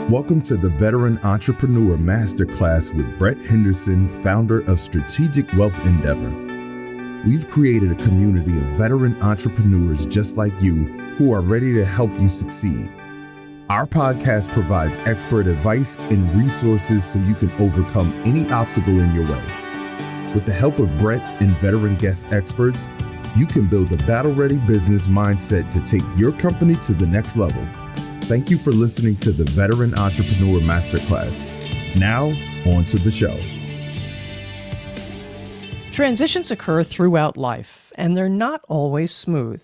Welcome to the Veteran Entrepreneur Masterclass with Brett Henderson, founder of Strategic Wealth Endeavor. We've created a community of veteran entrepreneurs just like you who are ready to help you succeed. Our podcast provides expert advice and resources so you can overcome any obstacle in your way. With the help of Brett and veteran guest experts, you can build a battle-ready business mindset to take your company to the next level. Thank you for listening to the Veteran Entrepreneur Masterclass. Now, on to the show. Transitions occur throughout life, and they're not always smooth.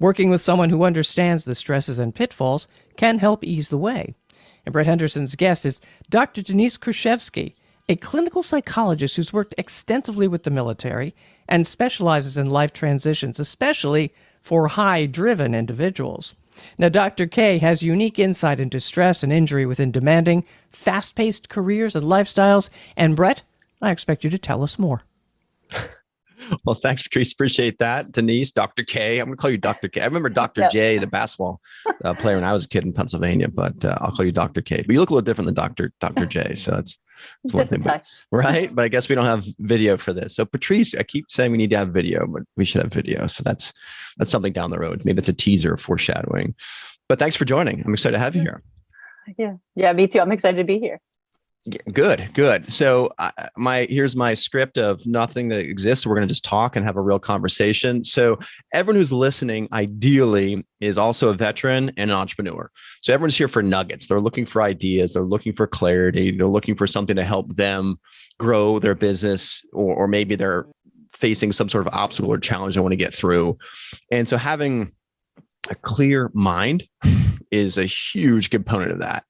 Working with someone who understands the stresses and pitfalls can help ease the way. And Brett Henderson's guest is Dr. Denise Kruszewski, a clinical psychologist who's worked extensively with the military and specializes in life transitions, especially for high-driven individuals. Now, Dr. K has unique insight into stress and injury within demanding, fast-paced careers and lifestyles. And Brett, I expect you to tell us more. Well, thanks, Patrice. Appreciate that. Denise, Dr. K. I'm going to call you Dr. K. I remember Dr. J, the basketball player when I was a kid in Pennsylvania, but I'll call you Dr. K. But you look a little different than Dr. J, so that's one thing. But, right? But I guess we don't have video for this. So Patrice, I keep saying we need to have video, but we should have video. So that's something down the road. Maybe it's a teaser, foreshadowing. But thanks for joining. I'm excited to have you here. Yeah, me too. I'm excited to be here. Good. So here's my script of nothing that exists. We're going to just talk and have a real conversation. So everyone who's listening, ideally, is also a veteran and an entrepreneur. So everyone's here for nuggets. They're looking for ideas. They're looking for clarity. They're looking for something to help them grow their business, or maybe they're facing some sort of obstacle or challenge they want to get through. And so having a clear mind is a huge component of that.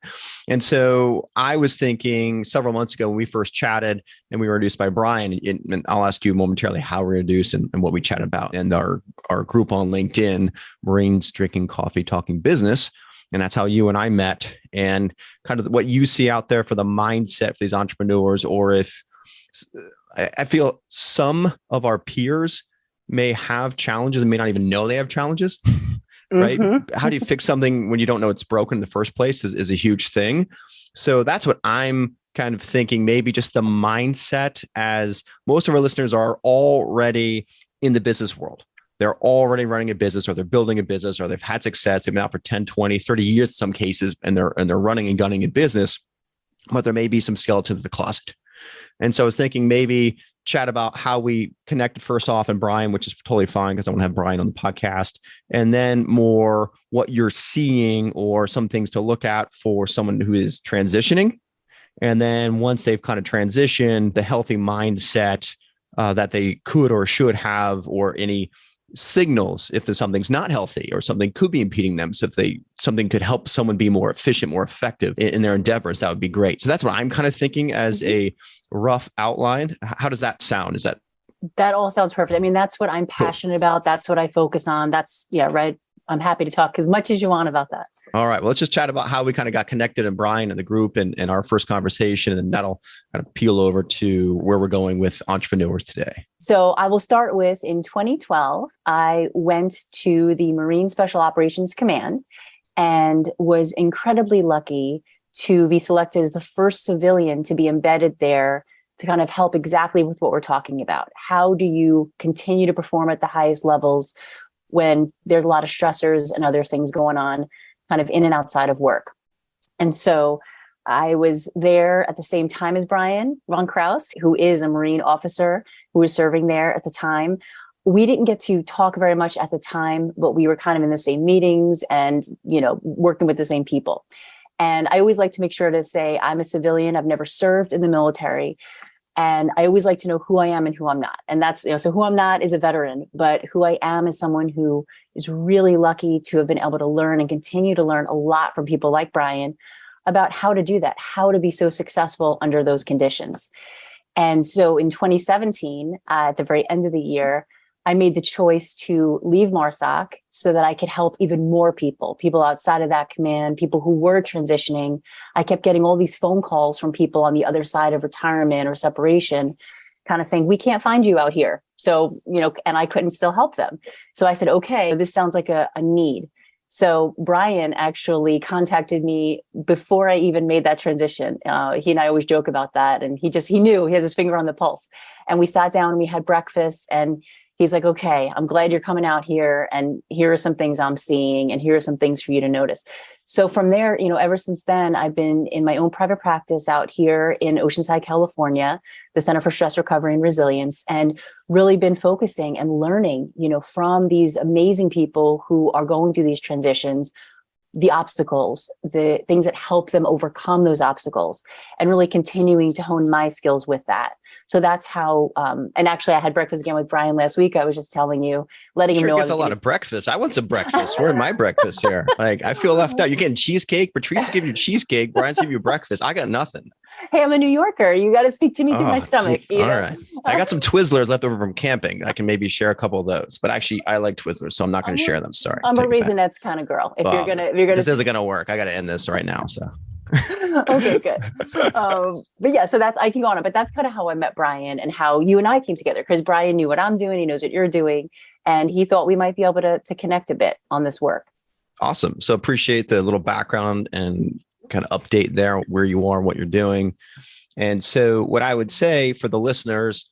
And so I was thinking several months ago when we first chatted and we were introduced by Brian, and I'll ask you momentarily how we're introduced and what we chat about, and our group on LinkedIn, Marines Drinking Coffee Talking Business. And that's how you and I met, and kind of what you see out there for the mindset for these entrepreneurs, or if I feel some of our peers may have challenges and may not even know they have challenges. Right? Mm-hmm. How do you fix something when you don't know it's broken in the first place is a huge thing. So that's what I'm kind of thinking, maybe just the mindset, as most of our listeners are already in the business world. They're already running a business, or they're building a business, or they've had success. They've been out for 10, 20, 30 years in some cases, and they're running and gunning a business, but there may be some skeletons in the closet. And so I was thinking maybe chat about how we connected first off, and Brian, which is totally fine because I want to have Brian on the podcast, and then more what you're seeing or some things to look at for someone who is transitioning. And then once they've kind of transitioned, the healthy mindset that they could or should have, or any signals if there's something's not healthy or something could be impeding them. So if something could help someone be more efficient, more effective in their endeavors, that would be great. So that's what I'm kind of thinking as a rough outline. How does that sound? That all sounds perfect. I mean, that's what I'm passionate about. That's what I focus on. Right. I'm happy to talk as much as you want about that. All right. Well, let's just chat about how we kind of got connected, and Brian and the group and our first conversation, and that'll kind of peel over to where we're going with entrepreneurs today. So I will start with, in 2012, I went to the Marine Special Operations Command and was incredibly lucky to be selected as the first civilian to be embedded there to kind of help exactly with what we're talking about. How do you continue to perform at the highest levels when there's a lot of stressors and other things going on, kind of in and outside of work? And so I was there at the same time as Brian Von Krause, who is a Marine officer who was serving there at the time. We didn't get to talk very much at the time, but we were kind of in the same meetings and, working with the same people. And I always like to make sure to say I'm a civilian. I've never served in the military. And I always like to know who I am and who I'm not. And that's, so who I'm not is a veteran, but who I am is someone who is really lucky to have been able to learn and continue to learn a lot from people like Brian about how to do that, how to be so successful under those conditions. And so in 2017, at the very end of the year, I made the choice to leave MARSOC so that I could help even more people outside of that command, people who were transitioning. I kept getting all these phone calls from people on the other side of retirement or separation, kind of saying, we can't find you out here. So, and I couldn't still help them. So I said, okay, this sounds like a need. So Brian actually contacted me before I even made that transition. He and I always joke about that. And he knew, he has his finger on the pulse. And we sat down and we had breakfast, and he's like, okay, I'm glad you're coming out here. And here are some things I'm seeing, and here are some things for you to notice. So from there, ever since then, I've been in my own private practice out here in Oceanside, California, the Center for Stress Recovery and Resilience, and really been focusing and learning, from these amazing people who are going through these transitions, the obstacles, the things that help them overcome those obstacles, and really continuing to hone my skills with that. So that's how, and actually I had breakfast again with Brian last week. I was just telling you, letting him know. Gets a lot of breakfast. I want some breakfast. Where's my breakfast here? Like, I feel left out. You're getting cheesecake. Patrice giving you cheesecake. Brian's giving you breakfast. I got nothing. Hey, I'm a New Yorker. You got to speak to me through my stomach. All right. I got some Twizzlers left over from camping. I can maybe share a couple of those, but actually I like Twizzlers, so I'm not going to share them. Sorry. I'm a Raisinets kind of girl. If you're gonna, this isn't going to work. I got to end this right now. So. Okay, good. But yeah, so I can go on it, but that's kind of how I met Brian and how you and I came together, because Brian knew what I'm doing. He knows what you're doing. And he thought we might be able to connect a bit on this work. Awesome. So appreciate the little background and kind of update there, where you are and what you're doing. And so what I would say for the listeners,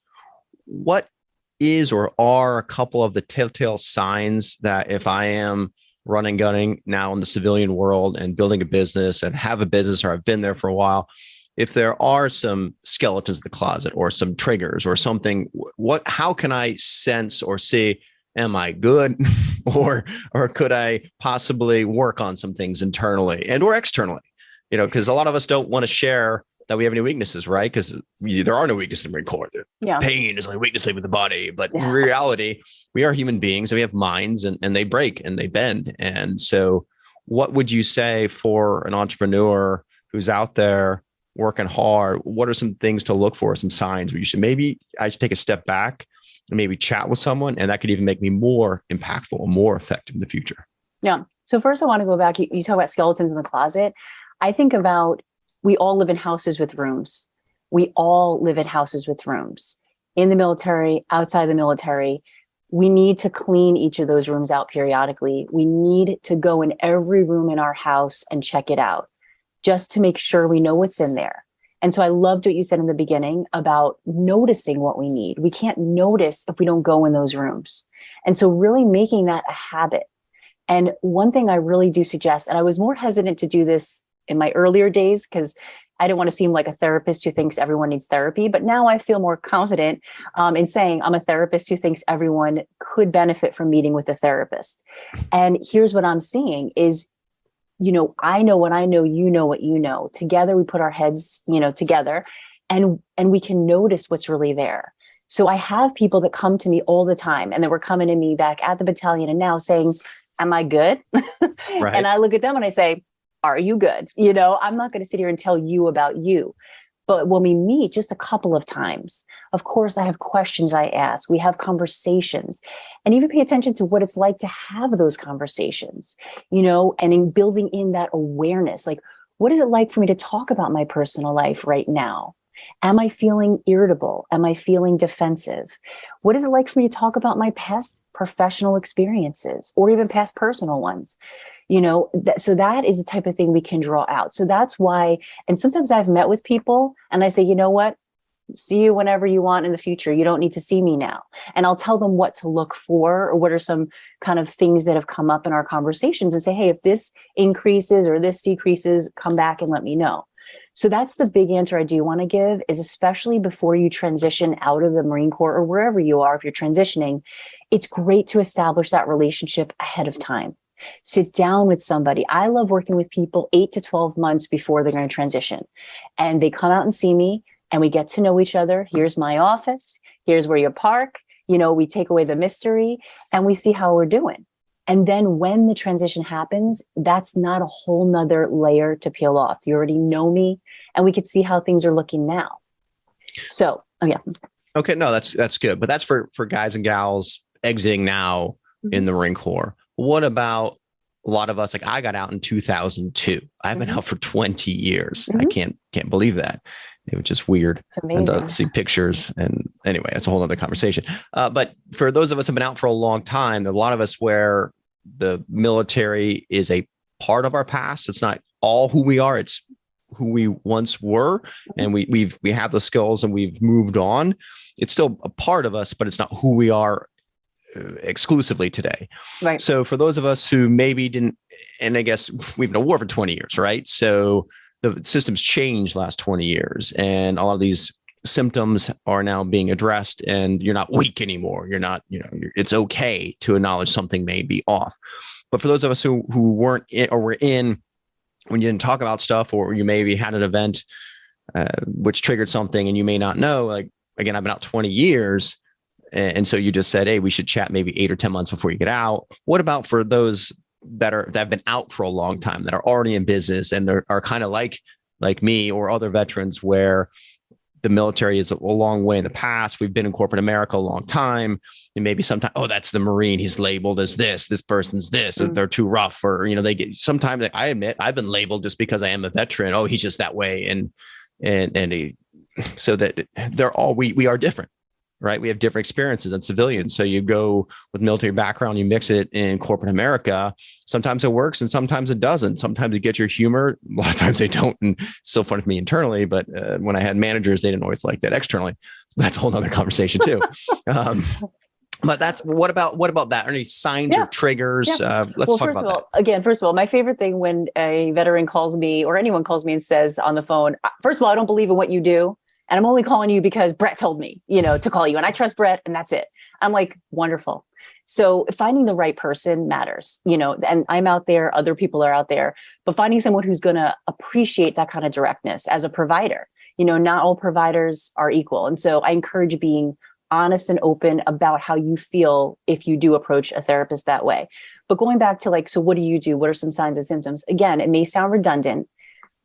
what is or are a couple of the telltale signs that if I am running, gunning now in the civilian world and building a business and have a business, or I've been there for a while, if there are some skeletons in the closet or some triggers or something, how can I sense or see, am I good or could I possibly work on some things internally and or externally? Because a lot of us don't want to share that we have any weaknesses, right? Because there are no weaknesses in the Marine Corps. Yeah. Pain is only weakness with the body. But in reality, we are human beings and we have minds, and they break and they bend. And so what would you say for an entrepreneur who's out there working hard? What are some things to look for, some signs where you should I should take a step back and maybe chat with someone, and that could even make me more impactful or more effective in the future? Yeah. So first I want to go back. You talk about skeletons in the closet. I think about, we all live in houses with rooms. We all live in houses with rooms. In the military, outside the military, we need to clean each of those rooms out periodically. We need to go in every room in our house and check it out, just to make sure we know what's in there. And so I loved what you said in the beginning about noticing what we need. We can't notice if we don't go in those rooms. And so really making that a habit. And one thing I really do suggest, and I was more hesitant to do this in my earlier days, because I didn't want to seem like a therapist who thinks everyone needs therapy. But now I feel more confident in saying I'm a therapist who thinks everyone could benefit from meeting with a therapist. And here's what I'm seeing is, I know what I know, you know what you know. Together, we put our heads, together, and we can notice what's really there. So I have people that come to me all the time, and they were coming to me back at the battalion and now saying, am I good? Right. And I look at them and I say, are you good? I'm not going to sit here and tell you about you. But when we meet just a couple of times, of course, I have questions I ask. We have conversations, and even pay attention to what it's like to have those conversations, and in building in that awareness, like, what is it like for me to talk about my personal life right now? Am I feeling irritable? Am I feeling defensive? What is it like for me to talk about my past professional experiences or even past personal ones? So that is the type of thing we can draw out. So that's why, and sometimes I've met with people and I say, you know what? See you whenever you want in the future. You don't need to see me now. And I'll tell them what to look for, or what are some kind of things that have come up in our conversations, and say, hey, if this increases or this decreases, come back and let me know. So that's the big answer I do want to give, is especially before you transition out of the Marine Corps or wherever you are, if you're transitioning, it's great to establish that relationship ahead of time. Sit down with somebody. I love working with people 8 to 12 months before they're going to transition. And they come out and see me and we get to know each other. Here's my office. Here's where you park. We take away the mystery and we see how we're doing. And then when the transition happens, that's not a whole nother layer to peel off. You already know me, and we could see how things are looking now. So, yeah. Okay, no, that's good. But that's for guys and gals exiting now in the Marine Corps. What about a lot of us? Like, I got out in 2002. I've been out for 20 years. I can't believe that. It was just weird. It's amazing. And to see pictures. And anyway, that's a whole other conversation. But for those of us who've been out for a long time, a lot of us wear the military is a part of our past. It's not all who we are. It's who we once were, and we have the skills and we've moved on. It's still a part of us, but it's not who we are exclusively today. Right. So for those of us who maybe didn't, and I guess we've been at war for 20 years, right? So the system's changed last 20 years, and a lot of these symptoms are now being addressed, and you're not weak anymore. You're not, it's okay to acknowledge something may be off. But for those of us who weren't in, or were in when you didn't talk about stuff, or you maybe had an event which triggered something and you may not know, like, again, I've been out 20 years. And so you just said, hey, we should chat maybe 8 or 10 months before you get out. What about for those that have been out for a long time, that are already in business and are kind of like me or other veterans, where the military is a long way in the past. We've been in corporate America a long time. And maybe sometimes, oh, that's the Marine. He's labeled as this person's this, they're too rough, or, they get sometimes, I admit I've been labeled just because I am a veteran. Oh, he's just that way. So that we are different, right? We have different experiences than civilians. So you go with military background, you mix it in corporate America. Sometimes it works and sometimes it doesn't. Sometimes you get your humor. A lot of times they don't. And it's still fun for me internally. But when I had managers, they didn't always like that externally. That's a whole nother conversation too. But what about that? Any signs or triggers? Let's talk about that. First of all, my favorite thing when a veteran calls me or anyone calls me and says on the phone, first of all, I don't believe in what you do. And I'm only calling you because Brett told me, to call you, and I trust Brett, and that's it. I'm like, wonderful. So finding the right person matters, and I'm out there, other people are out there, but finding someone who's going to appreciate that kind of directness as a provider. Not all providers are equal. And so I encourage being honest and open about how you feel if you do approach a therapist that way. But going back to so what do you do? What are some signs and symptoms? Again, it may sound redundant,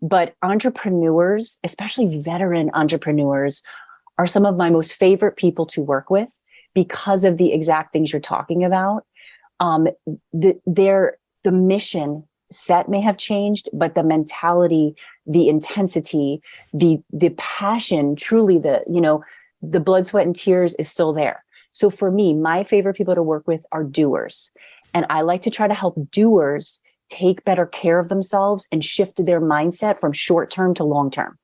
but entrepreneurs, especially veteran entrepreneurs, are some of my most favorite people to work with because of the exact things you're talking about. The mission set may have changed, but the mentality, the intensity, the passion, truly the blood, sweat, and tears is still there. So for me, my favorite people to work with are doers. And I like to try to help doers take better care of themselves and shift their mindset from short-term to long-term.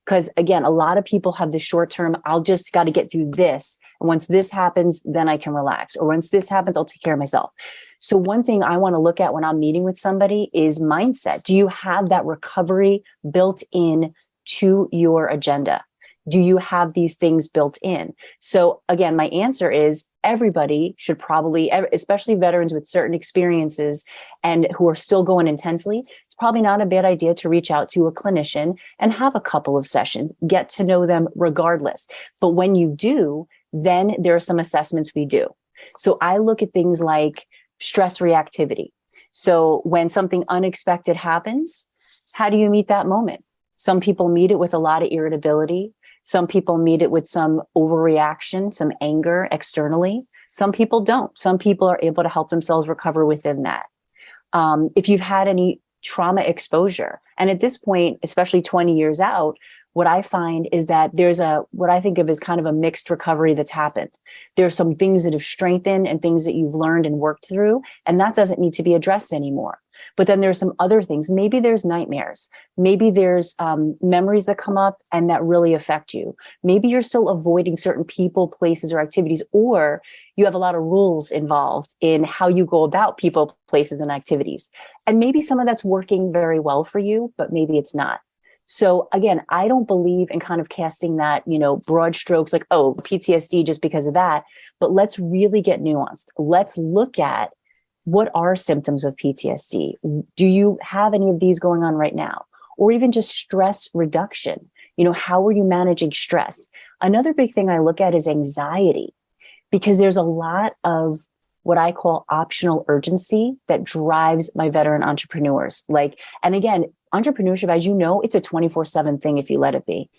Because again, a lot of people have the short-term, I'll just got to get through this. And once this happens, then I can relax. Or once this happens, I'll take care of myself. So one thing I want to look at when I'm meeting with somebody is mindset. Do you have that recovery built in to your agenda? Do you have these things built in? So again, my answer is everybody should probably, especially veterans with certain experiences and who are still going intensely, it's probably not a bad idea to reach out to a clinician and have a couple of sessions, get to know them regardless. But when you do, then there are some assessments we do. So I look at things like stress reactivity. So when something unexpected happens, how do you meet that moment? Some people meet it with a lot of irritability. Some people meet it with some overreaction, some anger externally. Some people don't. Some people are able to help themselves recover within that. If you've had any trauma exposure, and at this point, especially 20 years out, what I find is that there's what I think of as kind of a mixed recovery that's happened. There's some things that have strengthened and things that you've learned and worked through, and that doesn't need to be addressed anymore. But then there's some other things. Maybe there's nightmares. Maybe there's memories that come up and that really affect you. Maybe you're still avoiding certain people, places, or activities, or you have a lot of rules involved in how you go about people, places, and activities. And maybe some of that's working very well for you, but maybe it's not. So again, I don't believe in kind of casting that, broad strokes like, oh, PTSD just because of that. But let's really get nuanced. Let's look at what are symptoms of PTSD? Do you have any of these going on right now? Or even just stress reduction? How are you managing stress? Another big thing I look at is anxiety, because there's a lot of what I call optional urgency that drives my veteran entrepreneurs. And again, entrepreneurship, as you know, it's a 24/7 thing if you let it be,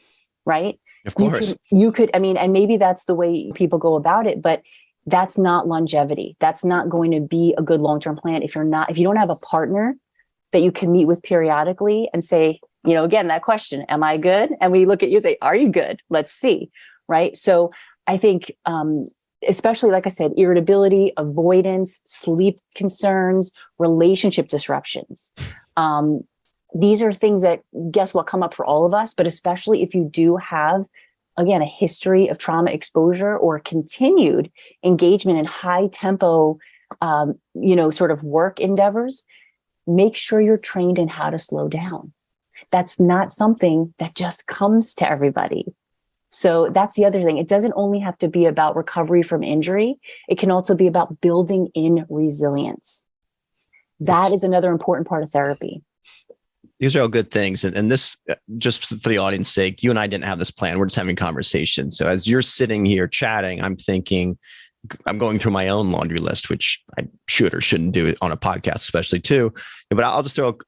right? Of course. You could, and maybe that's the way people go about it, but that's not longevity. That's not going to be a good long-term plan if you don't have a partner that you can meet with periodically and say, again, that question, am I good? And we look at you and say, are you good? Let's see. Right. So I think especially, like I said, irritability, avoidance, sleep concerns, relationship disruptions. These are things that, guess what, come up for all of us, but especially if you do have, again, a history of trauma exposure or continued engagement in high tempo, sort of work endeavors, make sure you're trained in how to slow down. That's not something that just comes to everybody. So that's the other thing. It doesn't only have to be about recovery from injury. It can also be about building in resilience. That is another important part of therapy. These are all good things. And this, just for the audience's sake, you and I didn't have this plan. We're just having conversation. So as you're sitting here chatting, I'm thinking, I'm going through my own laundry list, which I should or shouldn't do it on a podcast, especially too. But I'm going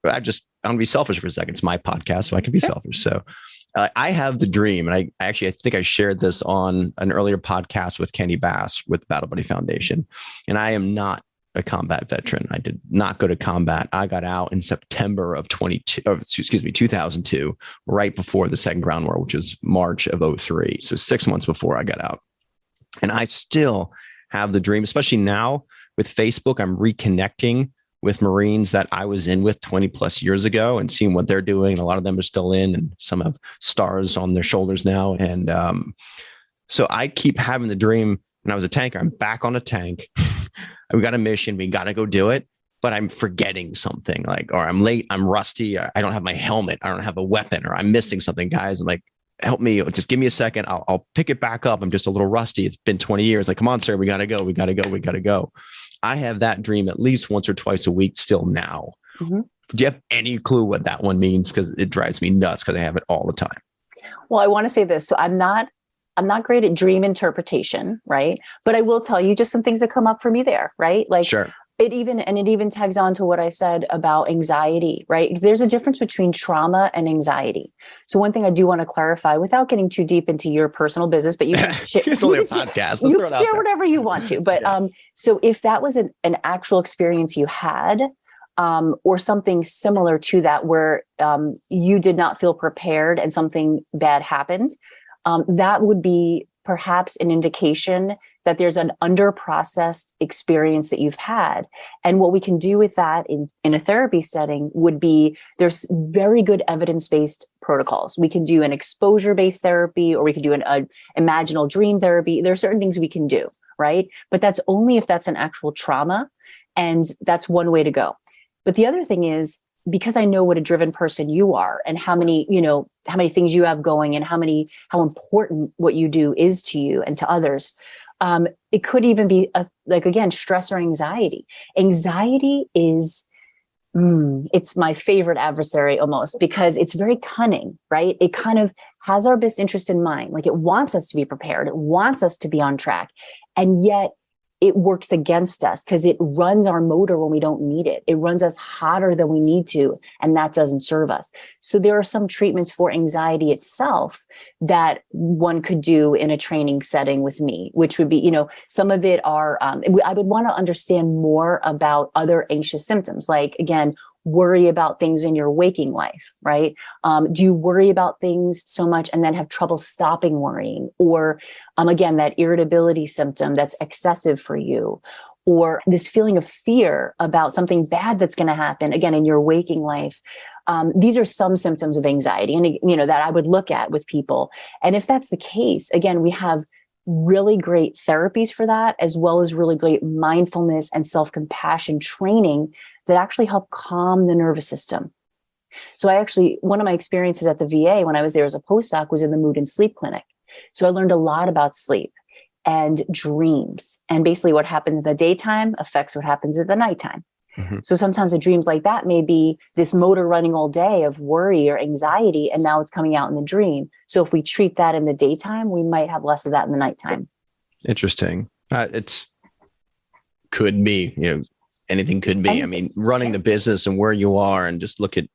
to be selfish for a second. It's my podcast, so I can be selfish. So I have the dream, and I think I shared this on an earlier podcast with Kenny Bass with Battle Buddy Foundation. And I am not a combat veteran. I did not go to combat. I got out in September of 2002, right before the Second Ground War, which was March of 2003. So 6 months before I got out. And I still have the dream, especially now with Facebook. I'm reconnecting with Marines that I was in with 20 plus years ago and seeing what they're doing. A lot of them are still in, and some have stars on their shoulders now. And so I keep having the dream. When I was a tanker, I'm back on a tank. We got a mission. We got to go do it. But I'm forgetting something, or I'm late. I'm rusty. I don't have my helmet. I don't have a weapon, or I'm missing something, guys. I'm like, help me. Just give me a second. I'll pick it back up. I'm just a little rusty. It's been 20 years. Come on, sir. We got to go. We got to go. We got to go. I have that dream at least once or twice a week still now. Mm-hmm. Do you have any clue what that one means? Because it drives me nuts because I have it all the time. Well, I want to say this. So I'm not great at dream interpretation, right? But I will tell you just some things that come up for me there, right? Sure. It even tags on to what I said about anxiety, right? There's a difference between trauma and anxiety. So one thing I do want to clarify, without getting too deep into your personal business, but you can share, it's only a podcast. Let's throw it out share there. Whatever you want to. But so if that was an actual experience you had, or something similar to that, where you did not feel prepared and something bad happened, that would be perhaps an indication that there's an under-processed experience that you've had. And what we can do with that in a therapy setting would be, there's very good evidence-based protocols. We can do an exposure-based therapy, or we can do an imaginal dream therapy. There are certain things we can do, right? But that's only if that's an actual trauma. And that's one way to go. But the other thing is, because I know what a driven person you are, and how many things you have going, and how important what you do is to you and to others. It could even be again, stress or anxiety. Anxiety is, it's my favorite adversary almost, because it's very cunning, right? It kind of has our best interest in mind. It wants us to be prepared. It wants us to be on track. And yet it works against us because it runs our motor when we don't need it. It runs us hotter than we need to, and that doesn't serve us. So there are some treatments for anxiety itself that one could do in a training setting with me, which would be, some of it are, I would want to understand more about other anxious symptoms, like, again, worry about things in your waking life, right? Do you worry about things so much and then have trouble stopping worrying? Or again, that irritability symptom that's excessive for you, or this feeling of fear about something bad that's going to happen, again, in your waking life. These are some symptoms of anxiety, and that I would look at with people. And if that's the case, again, we have really great therapies for that, as well as really great mindfulness and self-compassion training that actually help calm the nervous system. So one of my experiences at the VA when I was there as a postdoc was in the mood and sleep clinic. So I learned a lot about sleep and dreams, and basically what happens in the daytime affects what happens at the nighttime. Mm-hmm. So sometimes a dream like that may be this motor running all day of worry or anxiety, and now it's coming out in the dream. So if we treat that in the daytime, we might have less of that in the nighttime. Interesting. Could be, anything could be. I mean, running the business and where you are, and just look at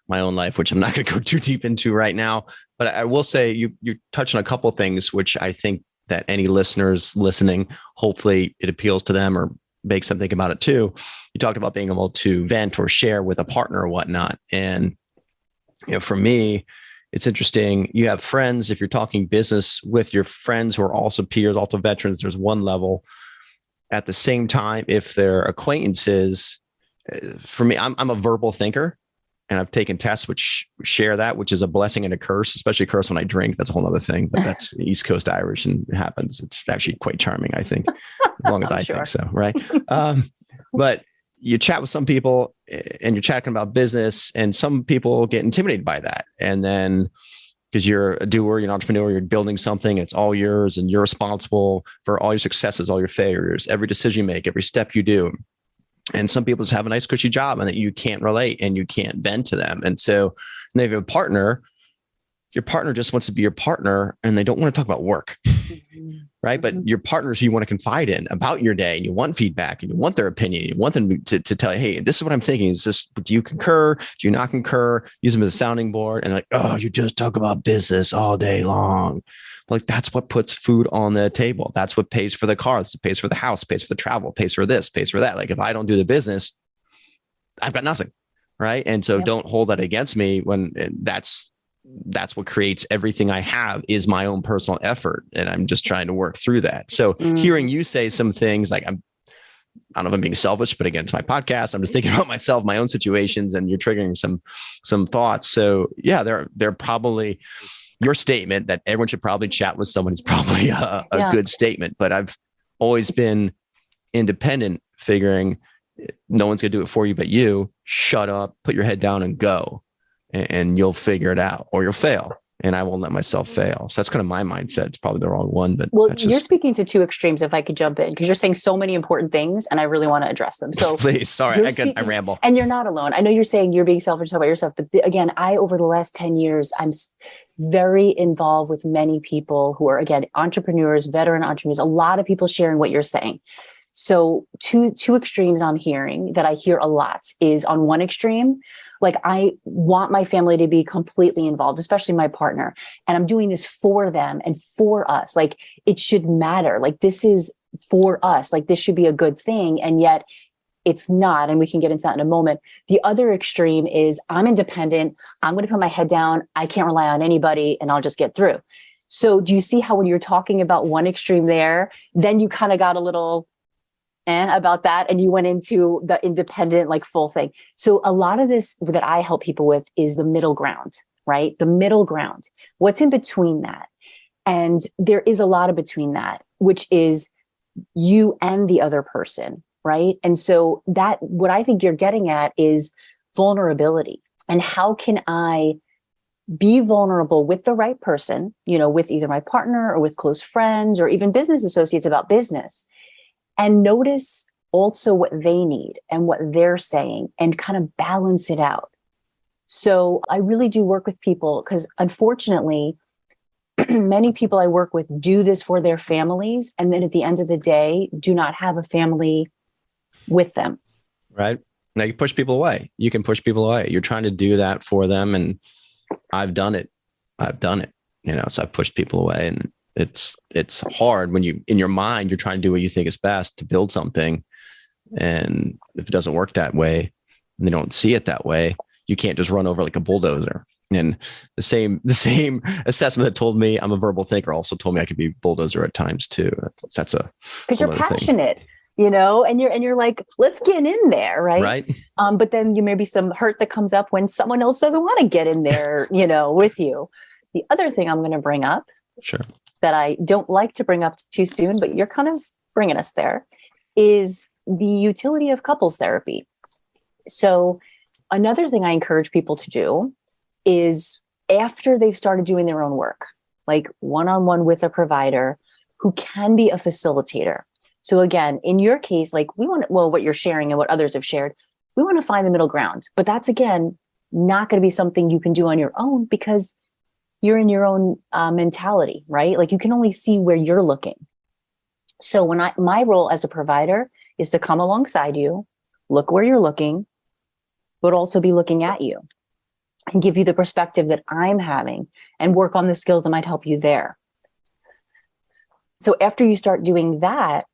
my own life, which I'm not going to go too deep into right now. But I will say you touched on a couple of things, which I think that any listeners listening, hopefully it appeals to them or makes them think about it too. You talked about being able to vent or share with a partner or whatnot. And, for me, it's interesting. You have friends, if you're talking business with your friends who are also peers, also veterans, there's one level. At the same time, if they're acquaintances, for me, I'm a verbal thinker, and I've taken tests which share that, which is a blessing and a curse, especially a curse when I drink. That's a whole other thing, but that's East Coast Irish and it happens. It's actually quite charming, I think, as long as I think so, right? But you chat with some people and you're chatting about business, and some people get intimidated by that. And then because you're a doer, you're an entrepreneur, you're building something, it's all yours, and you're responsible for all your successes, all your failures, every decision you make, every step you do. And some people just have a nice cushy job and that you can't relate and you can't vent to them. And so if you have a partner, your partner just wants to be your partner and they don't want to talk about work, right? But your partners you want to confide in about your day, and you want feedback and you want their opinion. You want them to tell you, hey, this is what I'm thinking. Is this, do you concur? Do you not concur? Use them as a sounding board. And like, oh, you just talk about business all day long. Like that's what puts food on the table. That's what pays for the car. That's what pays for the house, pays for the travel, pays for this, pays for that. Like if I don't do the business, I've got nothing. Right. And so don't hold that against me when that's what creates everything I have is my own personal effort. And I'm just trying to work through that. So hearing you say some things like I don't know if I'm being selfish, but again, it's my podcast. I'm just thinking about myself, my own situations, and you're triggering some thoughts. So yeah, they're probably your statement that everyone should probably chat with someone is probably a good statement, but I've always been independent, figuring no one's going to do it for you, but you. Shut up, put your head down and go, and you'll figure it out, or you'll fail. And I won't let myself fail. So that's kind of my mindset. It's probably the wrong one, but you're speaking to two extremes. If I could jump in, because you're saying so many important things and I really want to address them. So please, sorry, I ramble. And you're not alone. I know you're saying you're being selfish about yourself, but again, over the last 10 years, I'm very involved with many people who are, again, entrepreneurs, veteran entrepreneurs, a lot of people sharing what you're saying. So two extremes I'm hearing that I hear a lot is on one extreme, like I want my family to be completely involved, especially my partner. And I'm doing this for them and for us. Like it should matter. Like this is for us. Like this should be a good thing. And yet it's not. And we can get into that in a moment. The other extreme is I'm independent. I'm going to put my head down. I can't rely on anybody and I'll just get through. So do you see how when you're talking about one extreme there, then you kind of got a little about that and you went into the independent, like full thing. So a lot of this that I help people with is the middle ground, right? The middle ground. What's in between that? And there is a lot of between that, which is you and the other person, right? And so that what I think you're getting at is vulnerability. And how can I be vulnerable with the right person, with either my partner or with close friends or even business associates about business, and notice also what they need and what they're saying and kind of balance it out. So I really do work with people because unfortunately, many people I work with do this for their families. And then at the end of the day, do not have a family with them. Right. Now you push people away. You can push people away. You're trying to do that for them. And I've done it. So I've pushed people away, and it's hard when you, in your mind, you're trying to do what you think is best to build something. And if it doesn't work that way, and they don't see it that way, you can't just run over like a bulldozer. And the same assessment that told me I'm a verbal thinker also told me I could be bulldozer at times too. That's because you're passionate, and you're like, let's get in there. Right. But then you maybe some hurt that comes up when someone else doesn't want to get in there, with you. The other thing I'm going to bring up, sure, that I don't like to bring up too soon, but you're kind of bringing us there, is the utility of couples therapy. So another thing I encourage people to do is after they've started doing their own work, like one-on-one with a provider who can be a facilitator. So again, in your case, like what you're sharing and what others have shared, we want to find the middle ground, but that's again, not going to be something you can do on your own because you're in your own mentality, right? Like you can only see where you're looking. So my role as a provider is to come alongside you, look where you're looking, but also be looking at you and give you the perspective that I'm having and work on the skills that might help you there. So after you start doing that,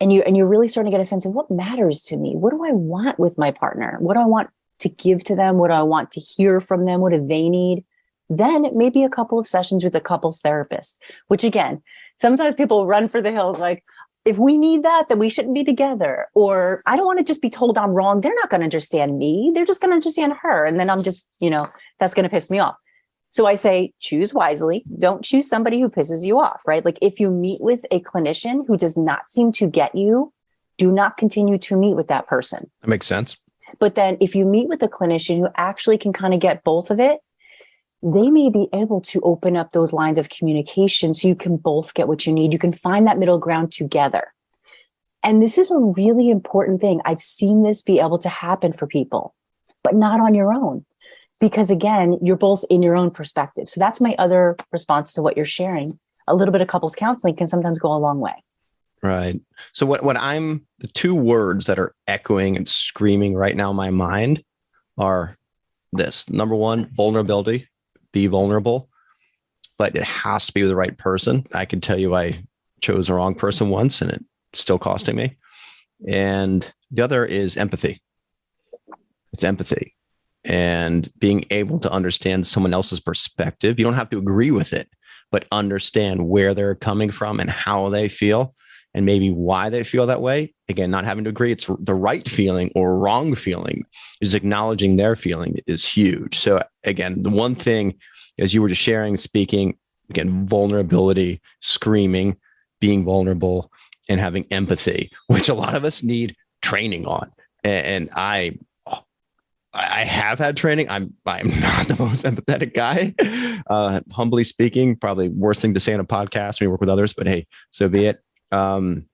and you're really starting to get a sense of what matters to me, what do I want with my partner? What do I want to give to them? What do I want to hear from them? What do they need? Then maybe a couple of sessions with a couples therapist, which again, sometimes people run for the hills like, if we need that, then we shouldn't be together. Or I don't want to just be told I'm wrong. They're not going to understand me. They're just going to understand her. And then I'm just, that's going to piss me off. So I say, choose wisely. Don't choose somebody who pisses you off, right? Like if you meet with a clinician who does not seem to get you, do not continue to meet with that person. That makes sense. But then if you meet with a clinician who actually can kind of get both of it, they may be able to open up those lines of communication so you can both get what you need. You can find that middle ground together. And this is a really important thing. I've seen this be able to happen for people, but not on your own. Because again, you're both in your own perspective. So that's my other response to what you're sharing. A little bit of couples counseling can sometimes go a long way. Right. So the two words that are echoing and screaming right now in my mind are this. Number one, vulnerability. Be vulnerable, but it has to be with the right person. I can tell you I chose the wrong person once and it's still costing me. And the other is empathy. It's empathy and being able to understand someone else's perspective. You don't have to agree with it, but understand where they're coming from and how they feel and maybe why they feel that way. Again, not having to agree it's the right feeling or wrong feeling, is acknowledging their feeling is huge. So again, the one thing, as you were just sharing, speaking, again, vulnerability, screaming, being vulnerable, and having empathy, which a lot of us need training on. And I have had training. I'm not the most empathetic guy, humbly speaking, probably worst thing to say on a podcast when you work with others, but hey, so be it. And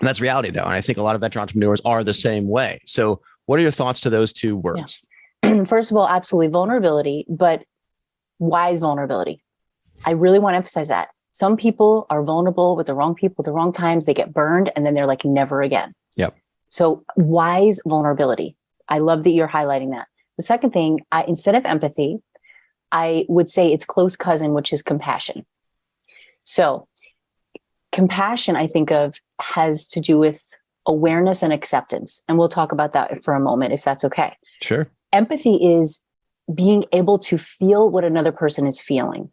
that's reality though. And I think a lot of veteran entrepreneurs are the same way. So what are your thoughts to those two words? Yeah. First of all, absolutely vulnerability, but wise vulnerability. I really want to emphasize that. Some people are vulnerable with the wrong people at the wrong times. They get burned and then they're like, never again. Yep. So wise vulnerability. I love that you're highlighting that. The second thing, instead of empathy, I would say its close cousin, which is compassion. So compassion, I think of, has to do with awareness and acceptance. And we'll talk about that for a moment, if that's okay. Sure. Empathy is being able to feel what another person is feeling.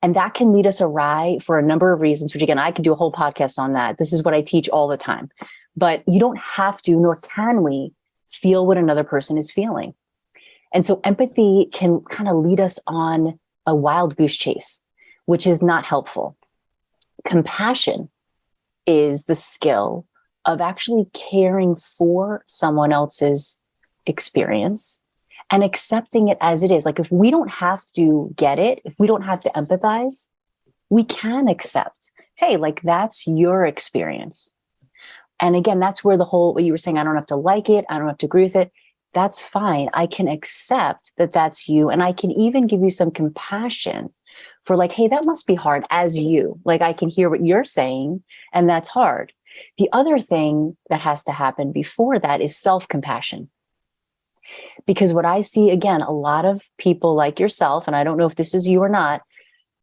And that can lead us awry for a number of reasons, which again, I could do a whole podcast on that. This is what I teach all the time. But you don't have to, nor can we, feel what another person is feeling. And so empathy can kind of lead us on a wild goose chase, which is not helpful. Compassion is the skill of actually caring for someone else's experience and accepting it as it is. Like if we don't have to get it, if we don't have to empathize, we can accept, hey, like that's your experience. And again, that's where the whole, what you were saying, I don't have to like it, I don't have to agree with it. That's fine. I can accept that that's you. And I can even give you some compassion for like, hey, that must be hard as you. Like I can hear what you're saying and that's hard. The other thing that has to happen before that is self-compassion. Because what I see, again, a lot of people like yourself, and I don't know if this is you or not,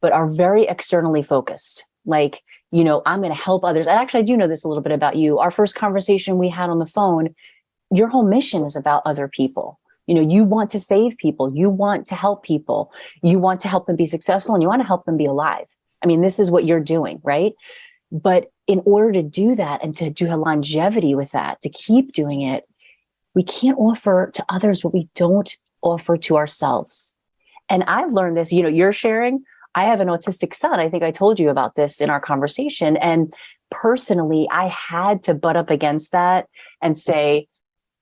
but are very externally focused. Like, I'm going to help others. And actually, I do know this a little bit about you. Our first conversation we had on the phone, your whole mission is about other people. You want to save people. You want to help people. You want to help them be successful and you want to help them be alive. I mean, this is what you're doing, right? But in order to do that and to do a longevity with that, to keep doing it, we can't offer to others what we don't offer to ourselves. And I've learned this, you're sharing. I have an autistic son. I think I told you about this in our conversation. And personally, I had to butt up against that and say,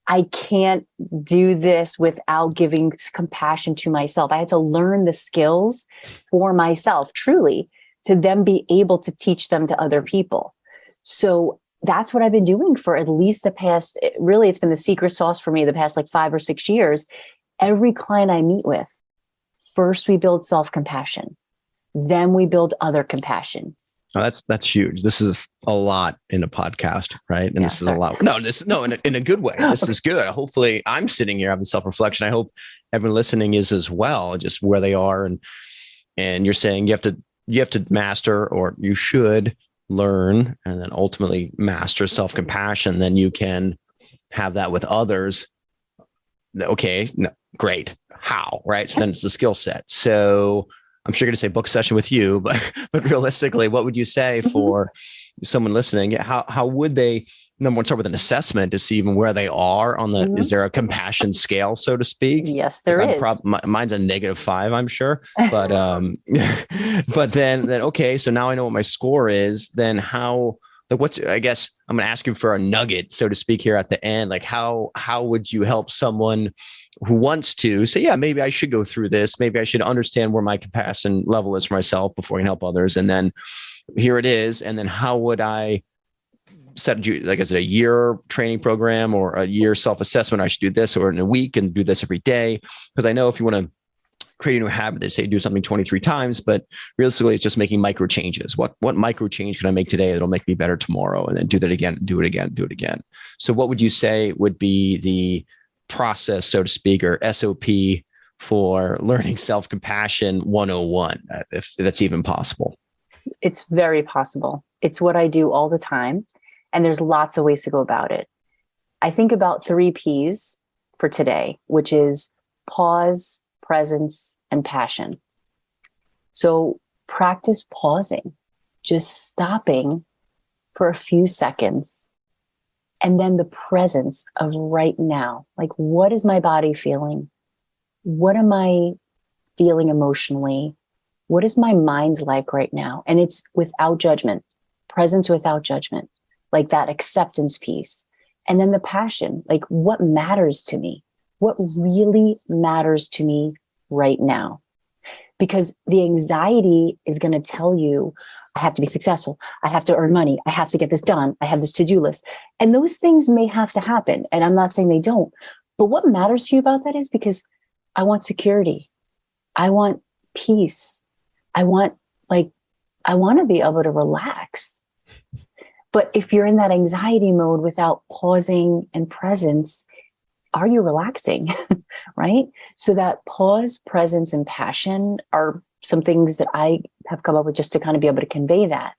I can't do this without giving compassion to myself. I had to learn the skills for myself, truly, to then be able to teach them to other people. So that's what I've been doing for at least the past, really, it's been the secret sauce for me the past like 5 or 6 years. Every client I meet with, first we build self-compassion, then we build other compassion. Oh, that's huge. This is a lot in a podcast, right? And this is a lot. No, in a good way. This is good. Hopefully I'm sitting here having self-reflection. I hope everyone listening is as well, just where they are. And you're saying you have to master, or you should learn and then ultimately master self-compassion. Then you can have that with others. Okay. No, great. how, right? So then it's the skill set. So I'm sure you're going to say book session with you, but realistically, what would you say for someone listening? How would they, number one, start with an assessment to see even where they are on the, is there a compassion scale, so to speak? Yes, there is. Mine's a -5, I'm sure. But, but then, okay, so now I know what my score is. Then how, like, I guess I'm going to ask you for a nugget, so to speak, here at the end. Like, how would you help someone who wants to say, yeah, maybe I should go through this. Maybe I should understand where my compassion level is for myself before I can help others. And then here it is. And then how would I set you, like, is it a year training program or a year self-assessment? I should do this, or in a week and do this every day. Because I know if you want to create a new habit, they say do something 23 times, but realistically, it's just making micro changes. What micro change can I make today that'll make me better tomorrow? And then do that again, do it again, do it again. So what would you say would be the process, so to speak, or SOP for learning self-compassion 101, if that's even possible? It's very possible. It's what I do all the time. And there's lots of ways to go about it. I think about 3 Ps for today, which is pause, presence, and passion. So practice pausing, just stopping for a few seconds. And then the presence of right now. Like, what is my body feeling? What am I feeling emotionally? What is my mind like right now? And it's without judgment, presence without judgment, like that acceptance piece. And then the passion, like, what matters to me? What really matters to me right now? Because the anxiety is going to tell you, I have to be successful. I have to earn money. I have to get this done. I have this to-do list. And those things may have to happen. And I'm not saying they don't. But what matters to you about that is because I want security. I want peace. I want to be able to relax. But if you're in that anxiety mode without pausing and presence, are you relaxing? Right? So that pause, presence, and passion are some things that I have come up with just to kind of be able to convey that.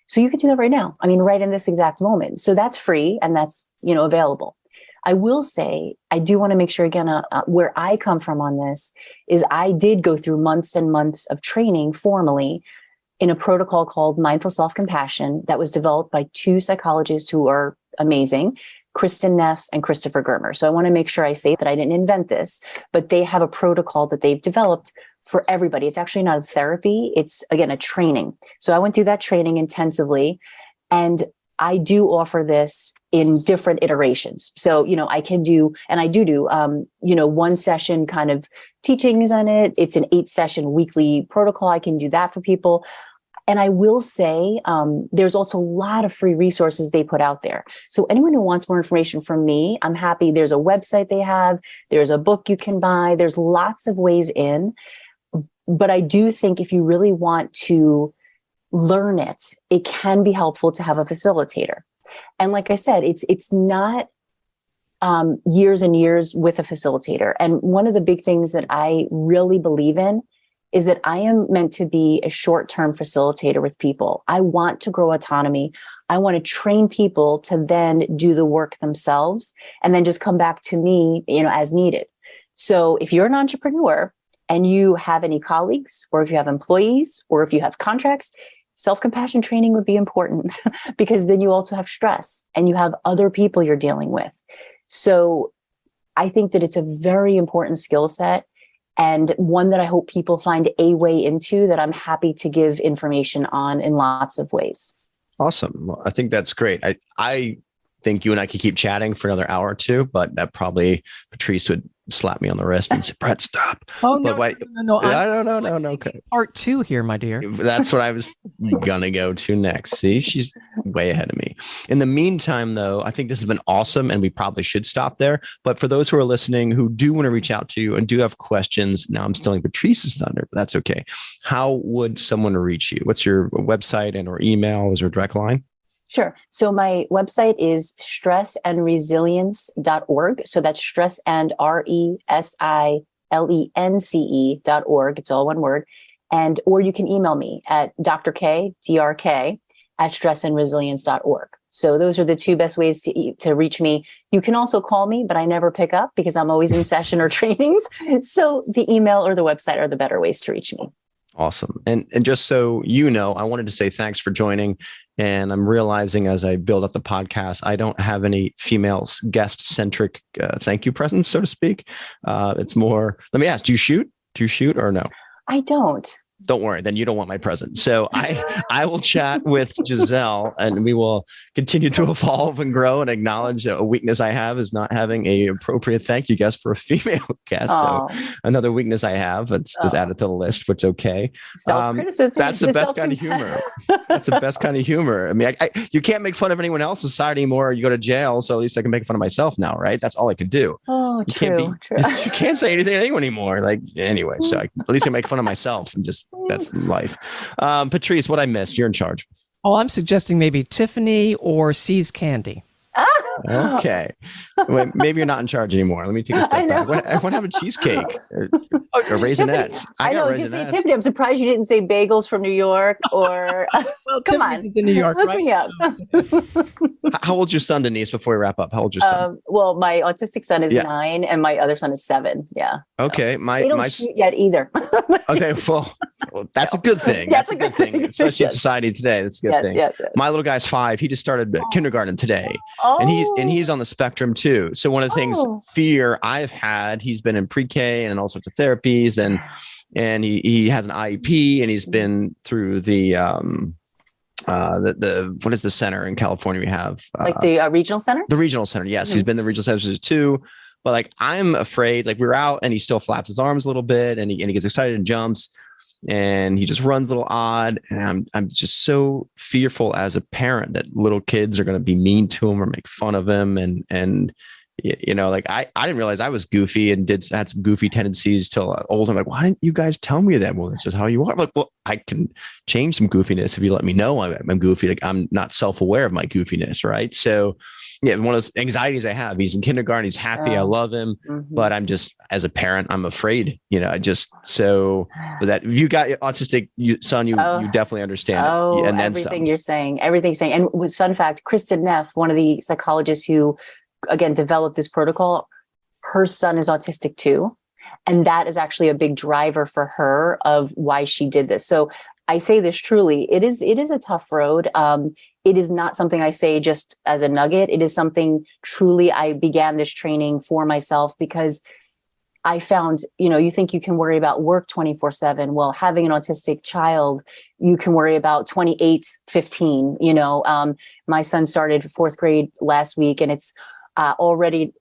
So you could do that right now. I mean, right in this exact moment. So that's free and that's, available. I will say, I do want to make sure again, where I come from on this is I did go through months and months of training formally in a protocol called Mindful Self-Compassion that was developed by 2 psychologists who are amazing, Kristen Neff and Christopher Germer. So I want to make sure I say that I didn't invent this, but they have a protocol that they've developed for everybody. It's actually not a therapy. It's, again, a training. So I went through that training intensively, and I do offer this in different iterations. So, I can do, and I do, 1 session kind of teachings on it. It's an 8-session weekly protocol. I can do that for people. And I will say, there's also a lot of free resources they put out there. So anyone who wants more information from me, I'm happy. There's a website they have. There's a book you can buy. There's lots of ways in. But I do think if you really want to learn it, it can be helpful to have a facilitator. And like I said, it's not years and years with a facilitator. And one of the big things that I really believe in is that I am meant to be a short-term facilitator with people. I want to grow autonomy. I want to train people to then do the work themselves and then just come back to me, as needed. So if you're an entrepreneur and you have any colleagues, or if you have employees, or if you have contracts, self-compassion training would be important because then you also have stress and you have other people you're dealing with. So I think that it's a very important skill set, and one that I hope people find a way into, that I'm happy to give information on in lots of ways. Awesome. Well, I think that's great. I think you and I could keep chatting for another hour or 2, but that probably Patrice would slap me on the wrist and say, Brett, stop. Oh, but no. No. Okay. Part 2 here, my dear. That's what I was going to go to next. See, she's way ahead of me. In the meantime, though, I think this has been awesome and we probably should stop there. But for those who are listening, who do want to reach out to you and do have questions, now I'm stealing Patrice's thunder, but that's okay. How would someone reach you? What's your website and or email? Is there a direct line? Sure. So my website is stressandresilience.org. So that's stress and RESILENCE.org. It's all one word. Or you can email me at drk@stressandresilience.org. So those are the two best ways to reach me. You can also call me, but I never pick up because I'm always in session or trainings. So the email or the website are the better ways to reach me. Awesome. And just so you know, I wanted to say thanks for joining. And I'm realizing as I build up the podcast, I don't have any females guest centric thank you presents, so to speak. It's more, let me ask, do you shoot? Do you shoot or no? I don't. Don't worry, then you don't want my present. So I will chat with Giselle and we will continue to evolve and grow and acknowledge that a weakness I have is not having a appropriate thank you guest for a female guest. So another weakness I have, it's just added to the list, which is okay. That's the best kind of humor. That's the best kind of humor. I mean, you can't make fun of anyone else's side anymore. You go to jail. So at least I can make fun of myself now, right? That's all I can do. Oh, true. You can't say anything to anyone anymore. Like, anyway, so at least I make fun of myself and just, that's life. Patrice, what I missed? You're in charge. Oh, I'm suggesting maybe Tiffany or C's Candy. Okay. Well, maybe you're not in charge anymore. Let me take a step back. What happened to cheesecake or raisinets? I know. I was going to say, Tiffany, I'm surprised you didn't say bagels from New York or... Well, come on. In New York, Look right? me up. How old's your son, Denise, before we wrap up? How old's your son? Well, my autistic son is 9 and my other son is 7. Yeah. Okay. They don't shoot yet either. Okay. Well, that's a good thing. That's a good thing, especially in society today. That's a good thing. Yes. My little guy's 5. He just started kindergarten today. And he's on the spectrum too. So one of the things fear I've had, he's been in pre-K and all sorts of therapies and he has an IEP and he's been through the what is the center in California we have? Like the regional center? The regional center. Yes. Mm-hmm. He's been the regional center too. But like, I'm afraid, like we're out and he still flaps his arms a little bit and he gets excited and jumps. And he just runs a little odd. And I'm just so fearful as a parent that little kids are going to be mean to him or make fun of him. And you know, like I didn't realize I was goofy and had some goofy tendencies till old. I'm like, why didn't you guys tell me that? Well, this is how you are. I'm like, well, I can change some goofiness if you let me know I'm goofy. Like I'm not self-aware of my goofiness. Right. So yeah, one of those anxieties I have, he's in kindergarten, he's happy. I love him, but I'm just, as a parent, I'm afraid, you know, but that if you got your autistic son, you definitely understand it. And then everything you're saying. And was fun fact, Kristen Neff, one of the psychologists who, again, developed this protocol, her son is autistic too. And that is actually a big driver for her of why she did this. So I say this truly, it is a tough road. It is not something I say just as a nugget. It is something truly I began this training for myself because I found, you know, you think you can worry about work 24/7. Well, having an autistic child, you can worry about 28/15. You know, my son started 4th grade last week and it's already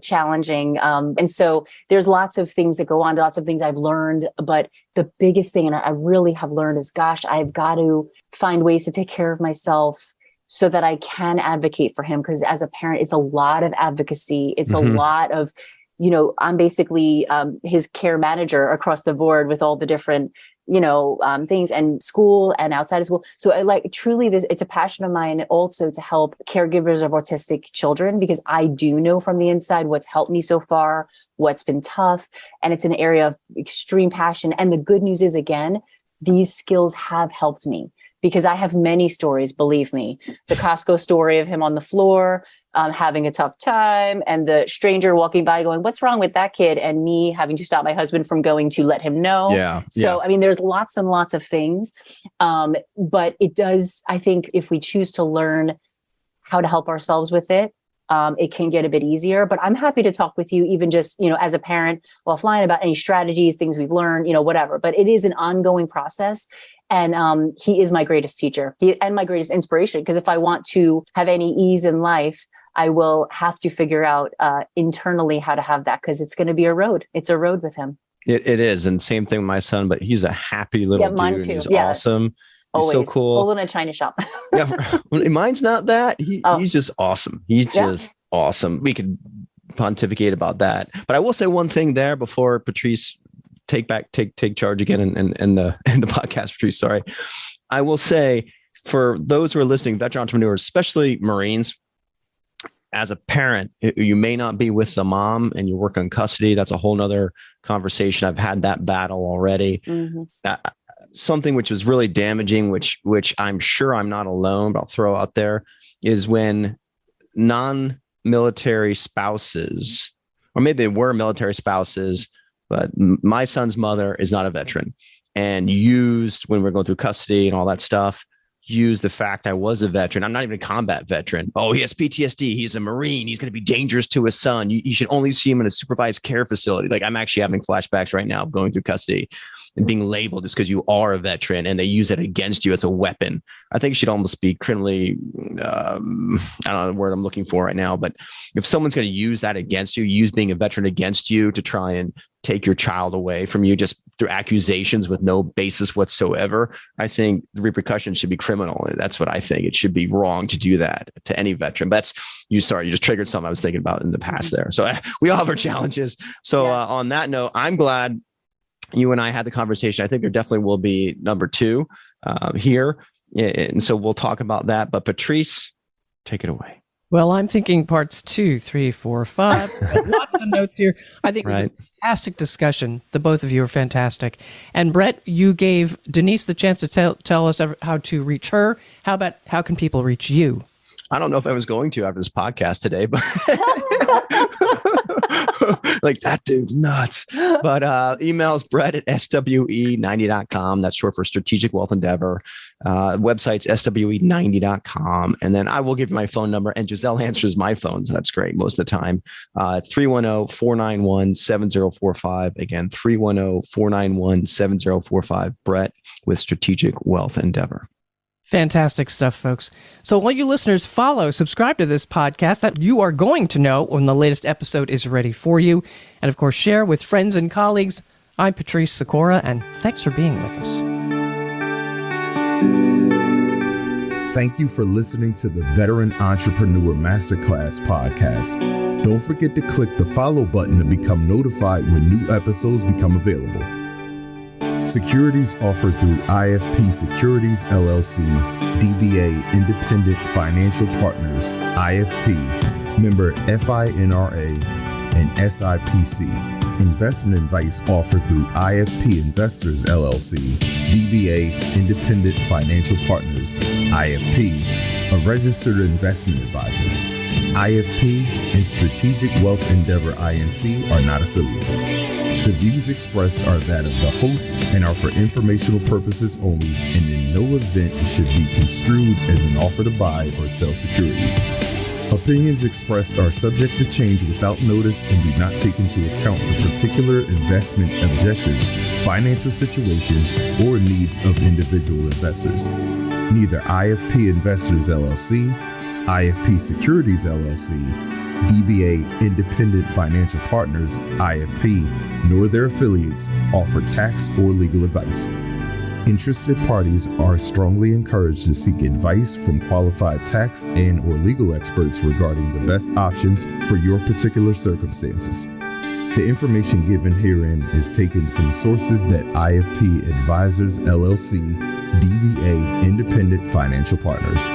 challenging. And so there's lots of things that go on, lots of things I've learned. But the biggest thing, and I really have learned is, gosh, I've got to find ways to take care of myself so that I can advocate for him. Because as a parent, it's a lot of advocacy. It's a lot of, you know, I'm basically his care manager across the board with all the different, you know, things and school and outside of school. So I like truly it's a passion of mine also to help caregivers of autistic children, because I do know from the inside what's helped me so far, what's been tough. And it's an area of extreme passion. And the good news is, again, these skills have helped me because I have many stories, believe me. The Costco story of him on the floor, having a tough time, and the stranger walking by going, what's wrong with that kid? And me having to stop my husband from going to let him know. So, I mean, there's lots and lots of things. But it does, I think if we choose to learn how to help ourselves with it, it can get a bit easier. But I'm happy to talk with you, even just, you know, as a parent offline about any strategies, things we've learned, you know, whatever. But it is an ongoing process. And he is my greatest teacher and my greatest inspiration, because if I want to have any ease in life, I will have to figure out internally how to have that, because it's going to be a road. It's a road with him. It is. And same thing with my son, but he's a happy little dude. Mine too. He's awesome. He's always so cool. All in a China shop. Mine's not that. He's just awesome. He's just awesome. We could pontificate about that. But I will say one thing there before Patrice take charge again in the podcast, Patrice. Sorry. I will say, for those who are listening, veteran entrepreneurs, especially Marines, as a parent, you may not be with the mom and you work on custody. That's a whole nother conversation. I've had that battle already. Something which was really damaging, which I'm sure I'm not alone, but I'll throw out there. is when non-military spouses, or maybe they were military spouses, but my son's mother is not a veteran, and used, when we're going through custody and all that stuff, use the fact I was a veteran. I'm not even a combat veteran. Oh, he has PTSD. He's a Marine. He's going to be dangerous to his son. You should only see him in a supervised care facility. Like, I'm actually having flashbacks right now going through custody and being labeled just because you are a veteran, and they use it against you as a weapon. I think it should almost be criminally, I don't know the word I'm looking for right now, but if someone's going to use that against you, use being a veteran against you to try and take your child away from you just through accusations with no basis whatsoever, I think the repercussions should be criminal. That's what I think. It should be wrong to do that to any veteran. But you just triggered something I was thinking about in the past there. So we all have our challenges. So yes. On that note, I'm glad you and I had the conversation. I think there definitely will be number 2 here. And so we'll talk about that. But Patrice, take it away. Well, I'm thinking parts 2, 3, 4, 5. Lots of notes here. I think it was a fantastic discussion. The both of you are fantastic. And Brett, you gave Denise the chance to tell us how to reach her. How can people reach you? I don't know if I was going to after this podcast today, but like, that dude's nuts. But emails Brett at SWE90.com. That's short for Strategic Wealth Endeavor. Website's SWE90.com. And then I will give you my phone number, and Giselle answers my phone. So that's great most of the time. 310-491-7045. Again, 310-491-7045. Brett with Strategic Wealth Endeavor. Fantastic stuff, folks. So while you listeners subscribe to this podcast, that you are going to know when the latest episode is ready for you. And of course, share with friends and colleagues. I'm Patrice Sikora, and thanks for being with us. Thank you for listening to the Veteran Entrepreneur Masterclass podcast. Don't forget to click the follow button to become notified when new episodes become available. Securities offered through IFP Securities LLC, DBA Independent Financial Partners, IFP, member FINRA, and SIPC. Investment advice offered through IFP Investors LLC, DBA Independent Financial Partners, IFP, a registered investment advisor. IFP and Strategic Wealth Endeavor INC are not affiliated. The views expressed are that of the host and are for informational purposes only, and in no event should be construed as an offer to buy or sell securities. Opinions expressed are subject to change without notice and do not take into account the particular investment objectives, financial situation, or needs of individual investors. Neither IFP Investors LLC, IFP Securities LLC, DBA Independent Financial Partners, IFP, nor their affiliates offer tax or legal advice. Interested parties are strongly encouraged to seek advice from qualified tax and or legal experts regarding the best options for your particular circumstances. The information given herein is taken from sources that IFP Advisors LLC, DBA Independent Financial Partners.